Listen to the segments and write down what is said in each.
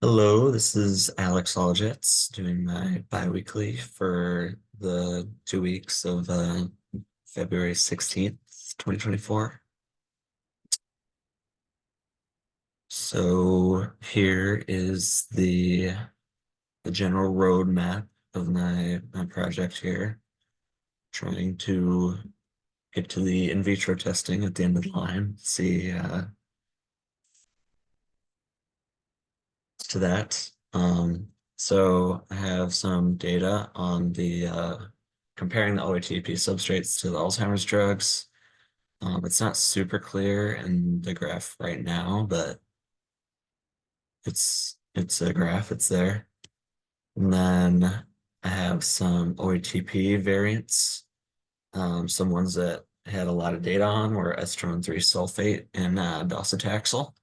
Hello, this is Aljets doing my biweekly for the 2 weeks of February 16th, 2024. So here is the general roadmap of my project here, trying to get to the in vitro testing at the end of the line, see to that. So I have some data on the comparing the OATP substrates to the Alzheimer's drugs. It's not super clear in the graph right now, but it's a graph, it's there. And then I have some OATP variants. Some ones that had a lot of data on were estrone 3 sulfate and docetaxel.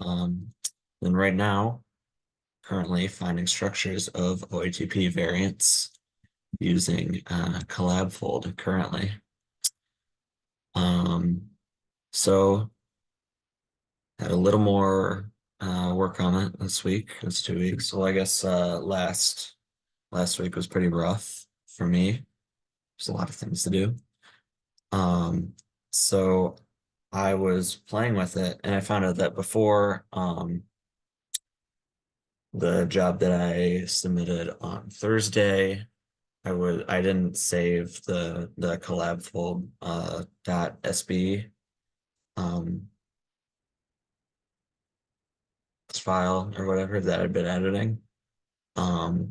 Um, then right now, currently finding structures of OATP variants using collab currently. Um, so had a little more work on it this week. It's 2 weeks. Well, I guess last week was pretty rough for me. There's a lot of things to do. Um, so I was playing with it and I found out that before the job that I submitted on Thursday, I didn't save the collab fold dot SB um file or whatever that I'd been editing.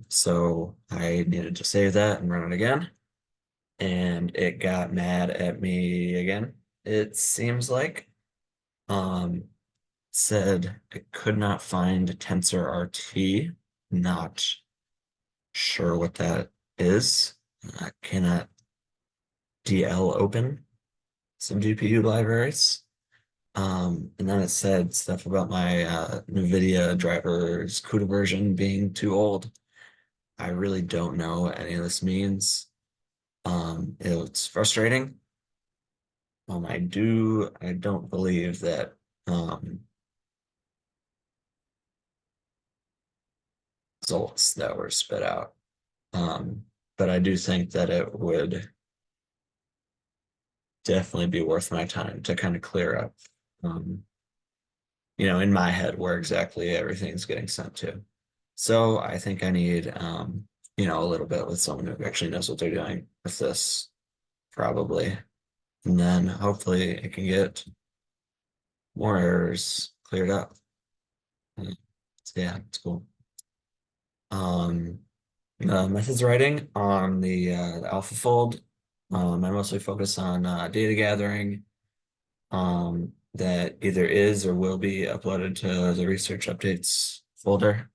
So I needed to save that and run it again. And it got mad at me again. It seems like um said it could not find tensor RT. Not sure what that is. I cannot DL open some GPU libraries. And then it said stuff about my NVIDIA driver's CUDA version being too old. I really don't know what any of this means. It's frustrating. I don't believe that results that were spit out. But I do think that it would definitely be worth my time to kind of clear up, um, in my head where exactly everything's getting sent to. So I think I need, a little bit with someone who actually knows what they're doing with this, probably. And then hopefully it can get more errors cleared up. So yeah, it's cool. Um, Methods writing on the AlphaFold. I mostly focus on data gathering that either is or will be uploaded to the research updates folder.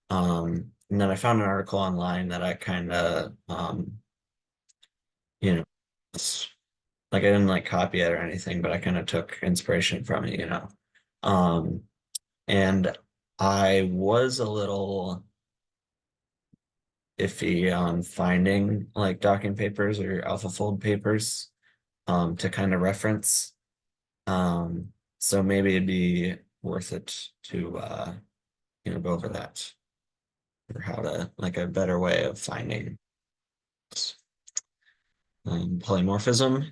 And then I found an article online that I kind of, you know, like I didn't like copy it or anything, but I kind of took inspiration from it. Um, and I was a little iffy on finding like docking papers or AlphaFold papers to kind of reference. So maybe it'd be worth it to go over that or how to like a better way of finding polymorphism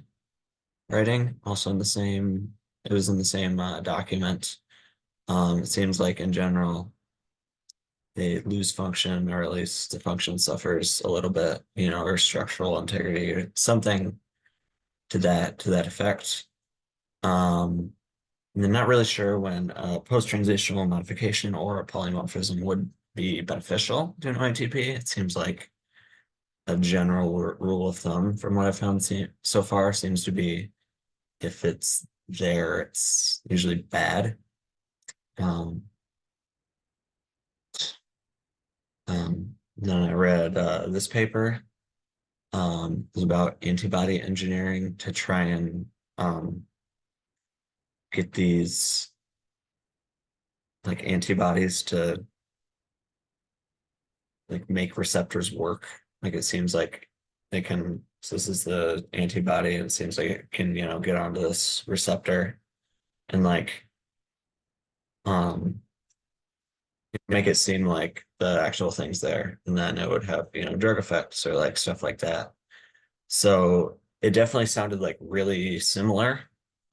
writing also in the same it was in the same document. It seems like in general they lose function or at least the function suffers a little bit, or structural integrity or something to that effect. Um, and I'm not really sure when a post-translational modification or a polymorphism would be beneficial to an ITP. It seems like a general rule of thumb from what I've found so far seems to be if it's there, it's usually bad. Um, then I read this paper. It was about antibody engineering to try and get these like antibodies to like make receptors work. Like it seems like they can, so this is the antibody, and it seems like it can, get onto this receptor and like um make it seem like the actual things there, and then it would have, drug effects or like stuff like that. So it definitely sounded like really similar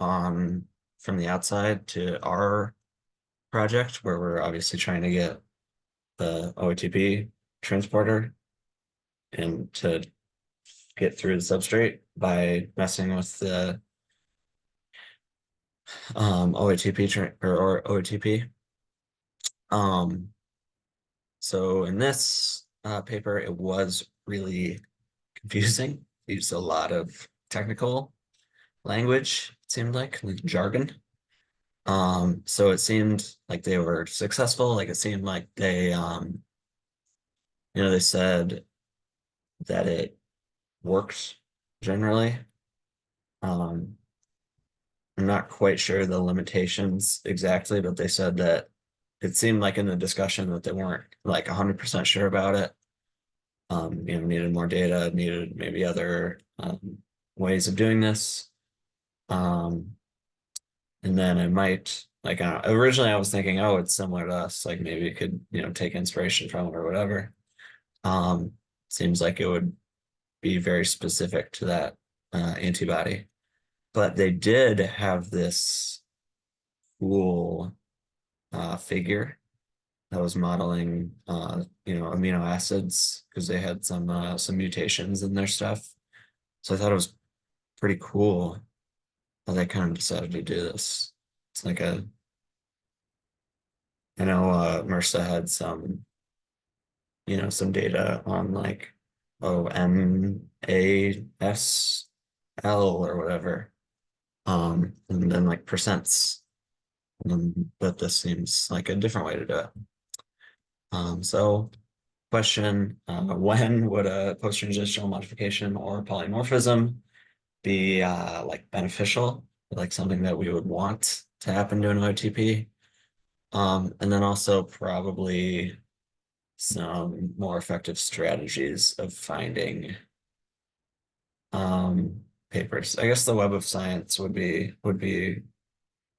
um from the outside to our project where we're obviously trying to get the OATP transporter and to get through the substrate by messing with the OATP or OATP. Um, so in this paper, it was really confusing. It used a lot of technical language, it seemed like jargon. So it seemed like they were successful. Like it seemed like they said that it worked generally. Um, I'm not quite sure the limitations exactly, but they said that it seemed like in the discussion that they weren't like 100% sure about it. Needed more data, needed maybe other ways of doing this. Um, and then it might like originally I was thinking, oh, it's similar to us, like maybe it could, take inspiration from it or whatever. Um, Seems like it would be very specific to that antibody. But they did have this cool figure that was modeling amino acids because they had some mutations in their stuff. So I thought it was pretty cool how they kind of decided to do this. It's like I know MRSA had some data on like MASL or whatever. And then like percents. But this seems like a different way to do it. So question, when would a post-transitional modification or polymorphism be like beneficial, like something that we would want to happen to an OTP? And then also probably some more effective strategies of finding papers. I guess the Web of Science would be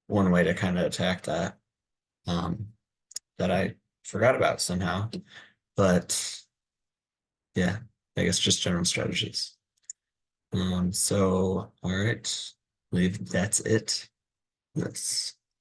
one way to kind of attack that um, that I forgot about somehow. But yeah, I guess just general strategies. So all right, I believe that's it. Let's